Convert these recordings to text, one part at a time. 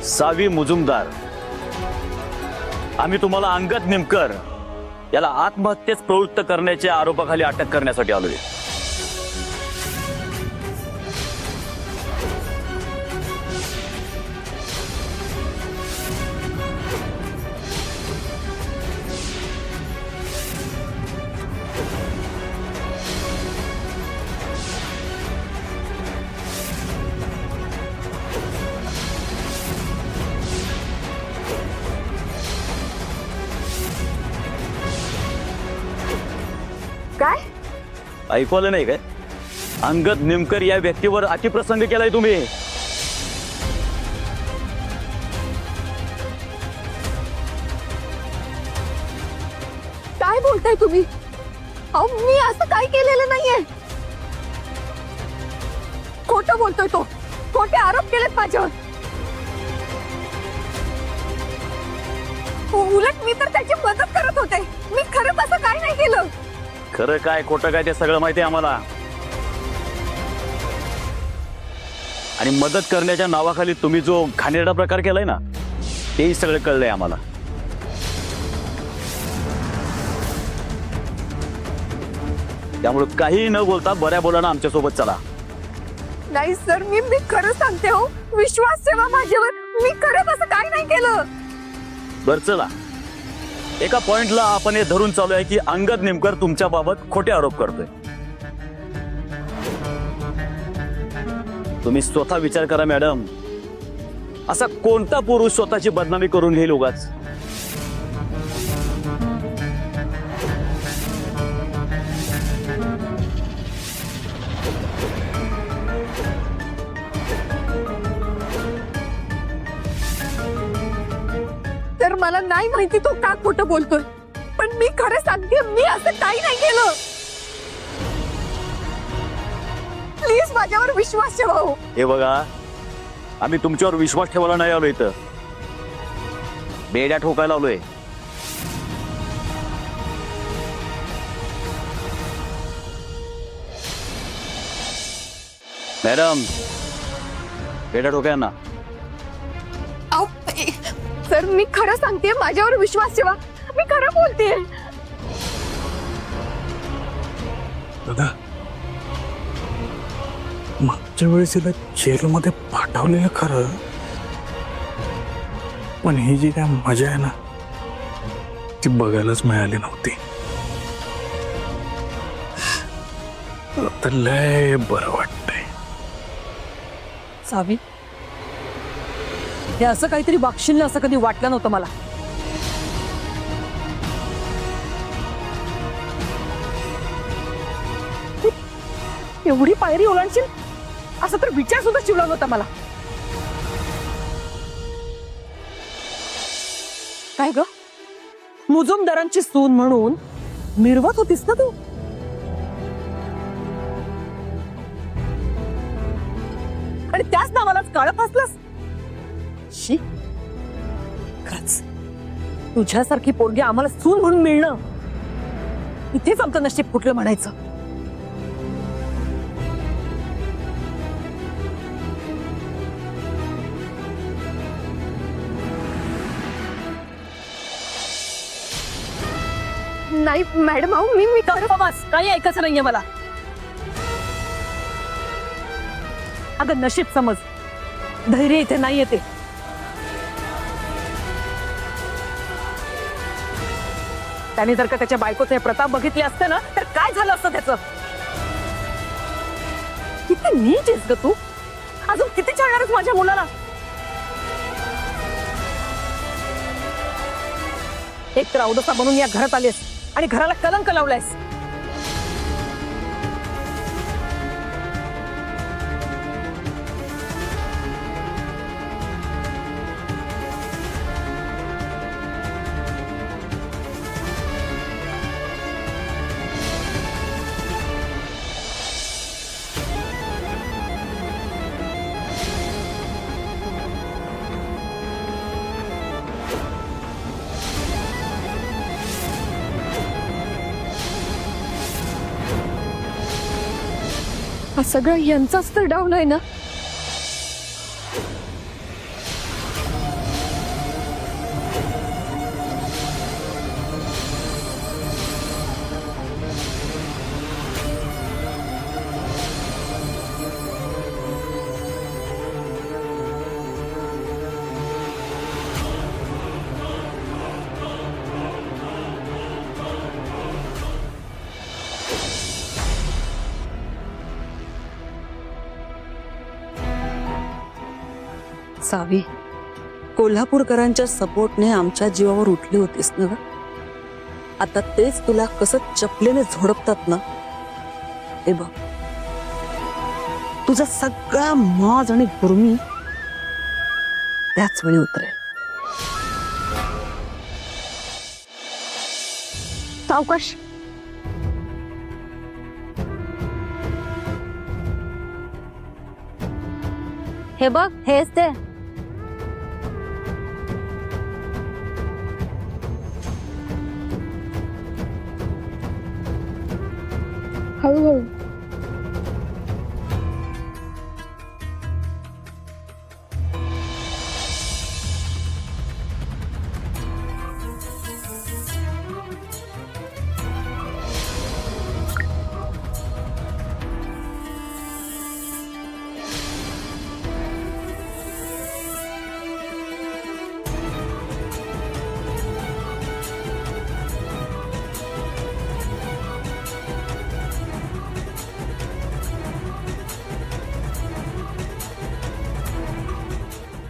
सावी मुजुमदार, आम्ही तुम्हाला अंगद निमकर याला आत्महत्येस प्रवृत्त करण्याच्या आरोपाखाली अटक करण्यासाठी आलोय। काय ऐकू आलं नाही काय? अंगद निमकर या व्यक्तीवर अतिप्रसंग केलाय तुम्ही। काय बोलताय तुम्ही? अहो मी असं काय केलेलं नाहीये। खोटं बोलतोय तो, खोटे आरोप केलेत माझ्यावर। उलट मी तर त्याची मदत करत होते, मी खरंच असं काय नाही केलं। खरं काय खोटं काय ते सगळं माहिती आहे आम्हाला, आणि मदत करण्याच्या नावाखाली तुम्ही जो घाणेरडा प्रकार केलाय ना तेही सगळं कळलंय आम्हाला। त्यामुळे काही न बोलता बऱ्या बोलानं आमच्या सोबत चला। नाही सर, मी खरं सांगते हो, विश्वास ठेवा माझ्यावर, मी खरंच असं काय नाही केलं। बर चला, एका पॉइंटला आपण हे धरून चालू आहे की अंगद निमकर तुमच्या बाबत खोटे आरोप करतोय। तुम्ही स्वतः विचार करा मॅडम, असा कोणता पुरुष स्वतःची बदनामी करून घेईल उगाच? तर मला नाही माहिती तो का खोटं बोलतोय, पण मी खरं सांगते, मी असं काही नाही केलं। प्लीज माझ्यावर विश्वास ठेवा हो। हे बघा, आम्ही तुमच्यावर विश्वास ठेवायला नाही आलो इथं, बेड्या ठोकायला आलोय। मॅडम, बेड्या ठोकाय ना। अहो, सर मी खरं सांगते, माझ्यावर विश्वास ठेवा, मी खरं बोलते। दादा, मागच्या वेळेस तिला जेलमध्ये पाठवलेलं खरं, पण ही जी काय मजा आहे ना ती बघायलाच मिळाली नव्हती। आता लय बरं वाटतंय। सावी, हे असं काहीतरी वागशील ना असं कधी वाटलं नव्हतं मला। एवढी पायरी ओलांडशील असं तर विचार सुद्धा चिवला नव्हता मला। काय ग, मुजुमदारांची सून म्हणून मिरवत होतीस ना तू? आणि त्याच नावालाच काळं फासलंस। शी, खरंच तुझ्यासारखी पोरगी आम्हाला सून म्हणून मिळणं, इथेच आमचं नशीब फुटलं म्हणायचं। नाही मॅडम, अहो मी बस, काही ऐकायचं नाहीये मला। अगं नशीब समज, धैर्य इथे नाही येते। त्याने जर का त्याच्या बायकोचे प्रताप बघितले असते ना तर काय झालं असतं त्याचं? किती नीच आहेस ग तू, अजून किती छळणारच माझ्या मुलाला? एक तर अवदसा बनून या घरात आलीस आणि घराला कलंक लावलायस। हा सगळं यांचाच तर डाऊन आहे ना। सावी, कोल्हापूरकरांच्या सपोर्टने आमच्या जीवावर उठली होतीस ना ग? आता तेच तुला कसं चपलेने झोडपतात ना, हे बघ. तुझा सगळा माज आणि गुरमी त्याच वेळी उतरेल. सावकाश. हे बघ, हेच ते. हळूहळू.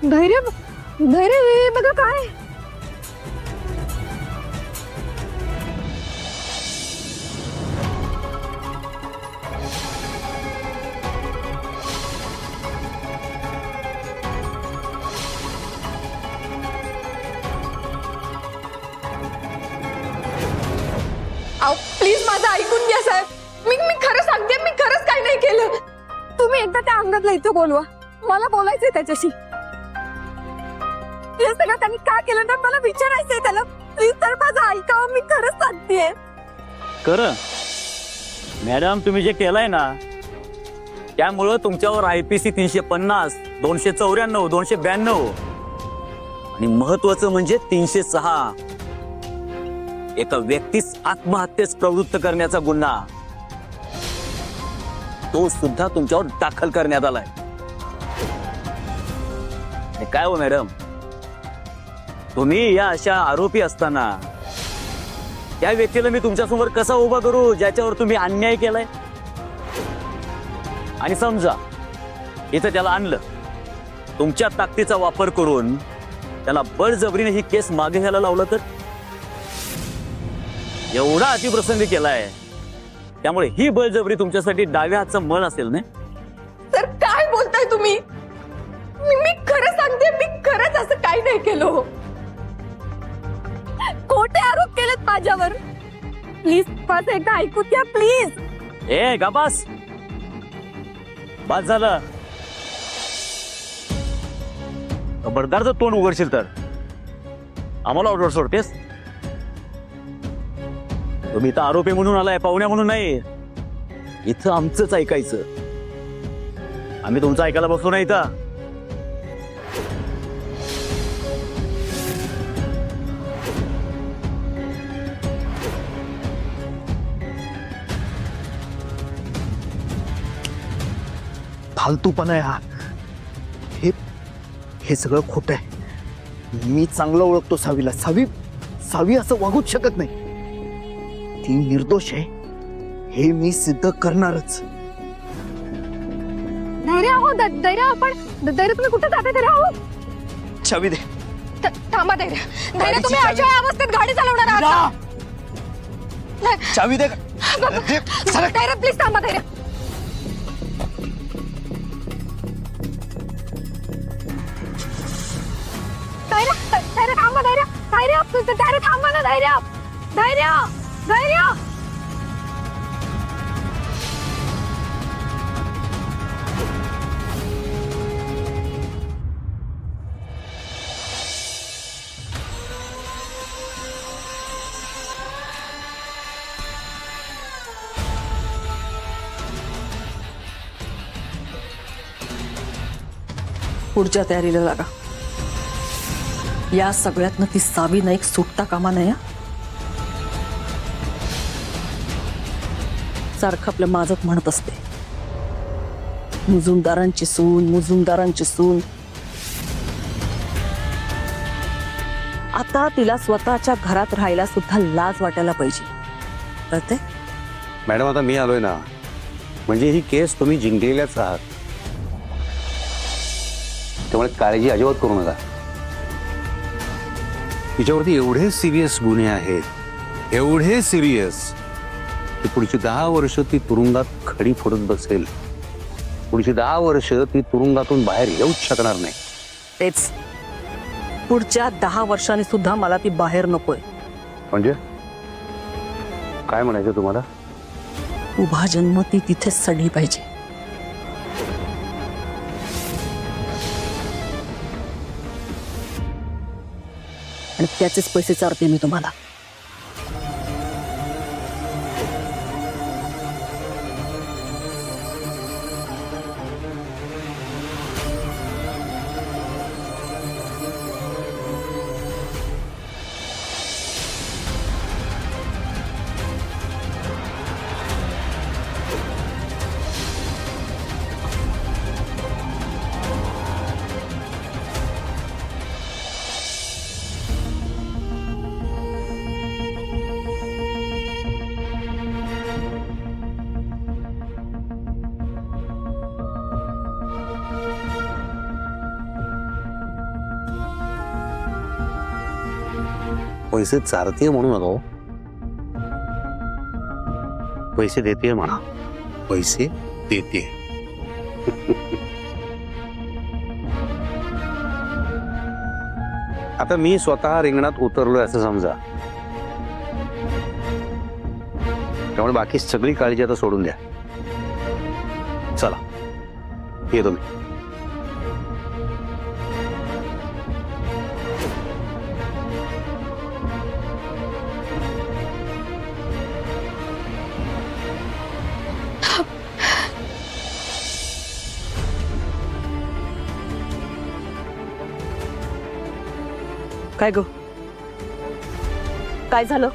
धैर्य धैर्य हे बघा काय. प्लीज माझं ऐकून घ्या साहेब. मी खरं सांगते, मी खरंच काही नाही केलं. तुम्ही एकदा त्या अंगातला इथं बोलवा, मला बोलायचंय त्याच्याशी. हे सगळं त्यांनी का केलं तर मला विचारायचंय त्याला. प्लीज तर माझं ऐकावं, मी खरंच सांगतेय. खरं मॅडम, तुम्ही जे केलंय ना त्यामुळं तुमच्यावर IPC 350, 294, 292 आणि महत्वाचं म्हणजे 306 एका व्यक्तीस आत्महत्येस प्रवृत्त करण्याचा गुन्हा तो सुद्धा तुमच्यावर दाखल करण्यात आलाय. आणि काय हो मॅडम, तुम्ही या अशा आरोपी असताना त्या व्यक्तीला मी तुमच्यासमोर कसा उभा करू ज्याच्यावर तुम्ही अन्याय केलाय. आणि समजा इथं त्याला आणलं, तुमच्या ताकदीचा वापर करून त्याला बळजबरीने ही केस मागे घ्यायला लावलं तर. एवढा अतिप्रसंग केलाय त्यामुळे ही बळजबरी तुमच्यासाठी डाव्या हातचं मळ असेल ना. तर काय बोलताय तुम्ही? मी खरं सांगते, मी खरंच असं काही नाही केलं. खोटे आरोप केलेत माझ्यावर. प्लीज माझं एकदा ऐकून घ्या प्लीज. ए गबास, बस झालं. खबरदार जर तोंड उघडशील तर आम्हाला ऑर्डर सोडतेस. तुम्ही इथं आरोपी म्हणून आलाय, पाहुण्या म्हणून नाही. इथं आमचंच ऐकायचं. आम्ही तुमचं ऐकायला बसलो नाही इथं. फालतूपणा आहे हा. हे सगळं खोटं आहे. मी चांगलं ओळखतो सावीला. सावी असं वागूच शकत नाही. ती निर्दोष आहे हे मी सिद्ध करणारच. धैर्य आहो, धैर्य. आपण धैर्य, तुम्ही कुठे जाते धैर्य आहो? चावी दे. थांबा धैर्य. धैर्य, तुम्ही अशा अवस्थेत गाडी चालवणार आहात का? चावी दे. धैर्य प्लीज थांबा धैर्य. धैर्य थांबा धैर्य. धैर्य थांबा ना धैर्य. धैर्य. पुढच्या तयारीला लागा. या सगळ्यातनं ती सावी नाईक सुटता कामा नये. सारखं आपलं माझत म्हणत असते, मुजुमदारांची सून. आता तिला स्वतःच्या घरात राहायला सुद्धा लाज वाटायला पाहिजे. कळते मॅडम, आता मी आलोय ना, म्हणजे ही केस तुम्ही जिंकलेल्याच आहात. त्यामुळे काळजी अजिबात करू नका. तिच्यावरती एवढे सिरियस गुन्हे आहेत, एवढे सिरियस की पुढची 10 वर्ष ती तुरुंगात खडी फोडत बसेल. पुढची 10 वर्ष ती तुरुंगातून बाहेर येऊच शकणार नाही. तेच पुढच्या 10 वर्षांनी सुद्धा मला ती बाहेर नकोय. म्हणजे काय म्हणायचं तुम्हाला? उभा जन्म ती तिथेच सडली पाहिजे. आणि त्याचेच पैसे चारते मी तुम्हाला. पैसे चारतीये म्हणू नको, पैसे देते म्हणा. पैसे देते. आता मी स्वतः रिंगणात उतरलोय असं समजा. त्यामुळे बाकी सगळी काळजी आता सोडून द्या. चला येतो मी. काय ग, काय झालं?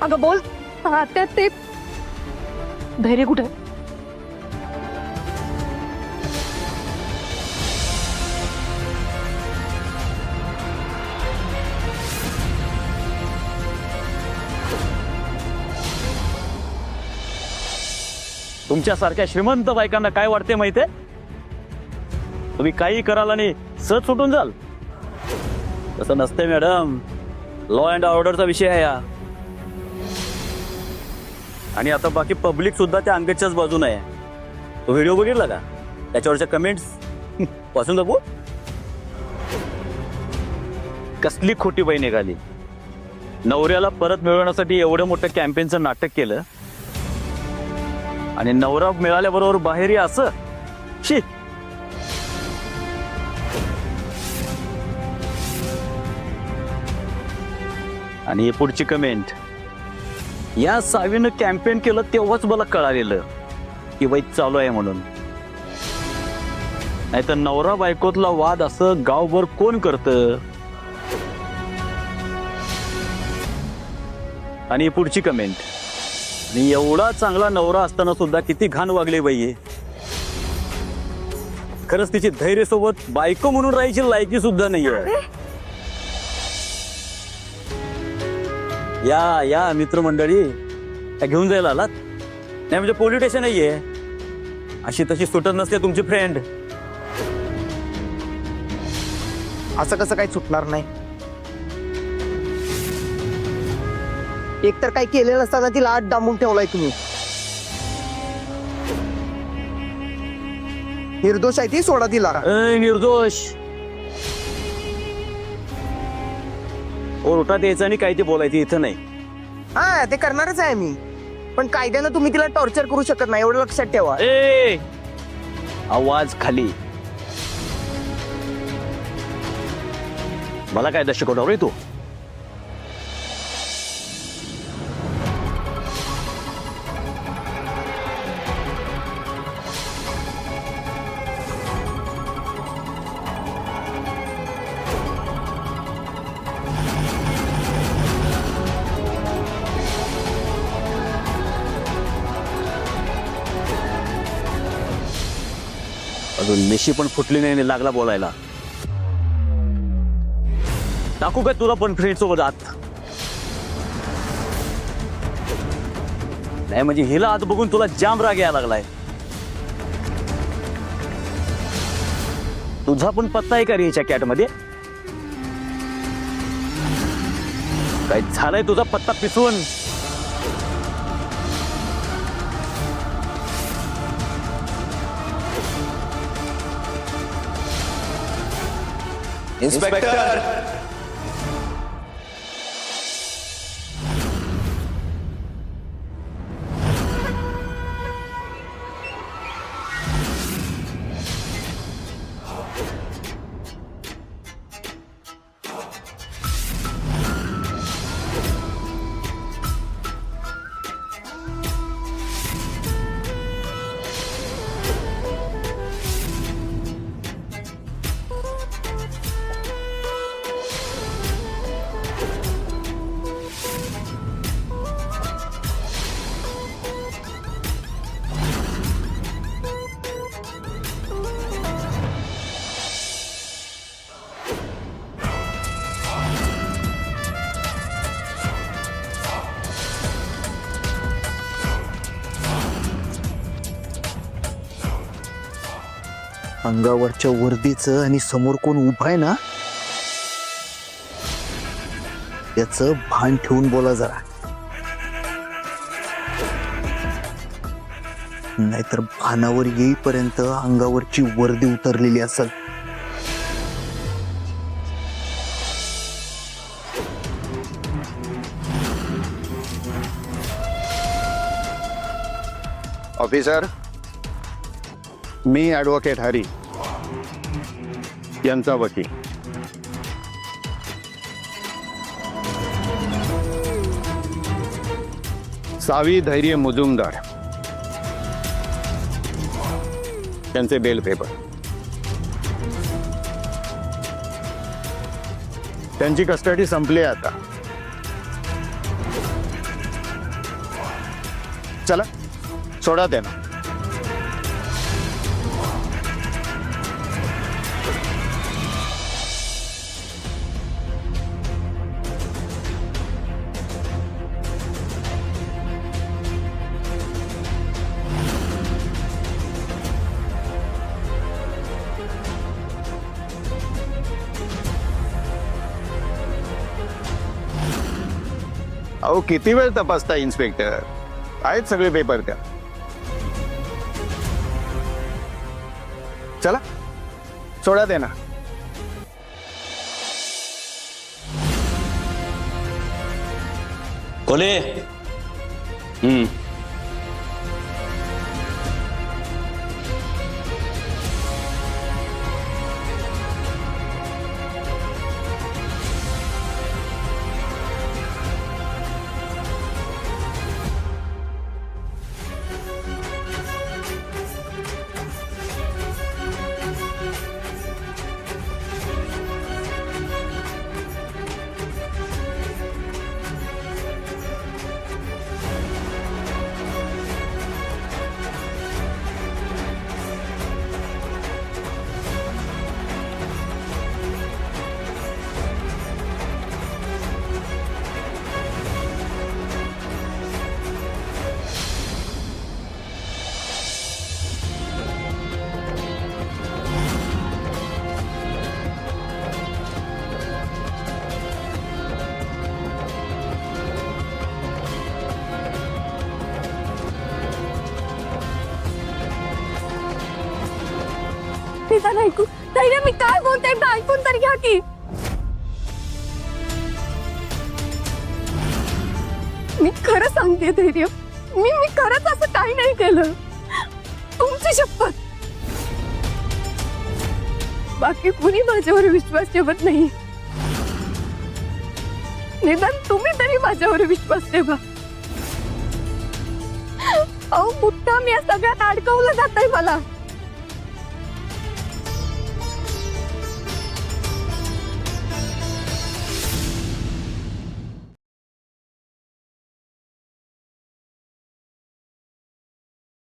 अगं बोल. आत्या ते धैर्य कुठे? तुमच्यासारख्या श्रीमंत बायकांना काय वाटते माहितीये? तुम्ही काही कराल आणि सहज सुटून जाल. तसं नसते मॅडम. लॉ अँड ऑर्डरचा विषय आहे हा. आणि आता बाकी पब्लिक सुद्धा त्या अंगडच्याच बाजून आहे. तो व्हिडिओ बघितला का? त्याच्यावरच्या कमेंट्स वाचून दाखवू. कसली खोटी बाई निघाली. नवऱ्याला परत मिळवण्यासाठी एवढं मोठं कॅम्पेनचं नाटक केलं आणि नवरा मिळाल्याबरोबर बाहेरही असं. शी. आणि ही पुढची कमेंट. या सावीनं कॅम्पेन केलं तेव्हाच मला कळालेलं की बाई चालू आहे म्हणून. नाहीतर नवरा बायकोतला वाद असं गावभर कोण करतं? आणि ही पुढची कमेंट. आणि एवढा चांगला नवरा असताना सुद्धा किती घाण वागले बाई. खरंच तिची धैर्य सोबत बायको म्हणून राहायची लायकी सुद्धा नाहीये. या या मित्रमंडळी घेऊन जायला आलात? नाही म्हणजे पोलीस स्टेशन नाहीये. अशी तशी सुटत नसते तुमची फ्रेंड. असं कसं काही सुटणार नाही. एकतर काही केलेलं असताना तिला आत डांबून ठेवलाय तुम्ही. निर्दोष आहे ती, सोडा तिला. निर्दोष. ओरटात यायचं आणि काय ते बोलायचं इथं नाही. हा ते करणारच आहे मी, पण कायद्यानं तुम्ही तिला टॉर्चर करू शकत नाही, एवढं लक्षात ठेवा. आवाज खाली. मला काय शिकवणार रे तू? अजून मिशी पण फुटली नाही आणि लागला बोलायला. टाकू काय तुला पण फ्रेंड सोबत आत? नाही म्हणजे हिला आत बघून तुला जाम राग यायला लागलाय. तुझा पण पत्ता आहे का रे याच्या कॅट मध्ये? काय झालंय तुझा पत्ता पिसवून? इन्स्पेक्टर, अंगावरच्या वर्दीचं आणि समोर कोण उभा आहे ना याचं भान ठेवून बोला जरा, नाहीतर भानावर येईपर्यंत अंगावरची वर्दी उतरलेली असेल. ऑफिसर, मी ॲडव्होकेट हरी यांचा वकील. सावी धैर्य मुजुमदार यांचे बेल पेपर. त्यांची कस्टडी संपली आहे आता. चला सोडा त्यांना. अहो किती वेळ तपासता इन्स्पेक्टर? आहेत सगळे पेपर त्या. चला सोडा दे ना. कोले निदान ऐकू. धैर्य, मी काय बोलते एकदा ऐकून तर घ्या की. मी खरं सांगते धैर्य, मी खरंच असं काही नाही केलं. तुमची शपथ. बाकी कुणी माझ्यावर विश्वास ठेवत नाही. निदान तुम्ही तरी माझ्यावर विश्वास ठेवा. अहो मुद्दाम या सगळ्यात अडकवलं जातंय मला.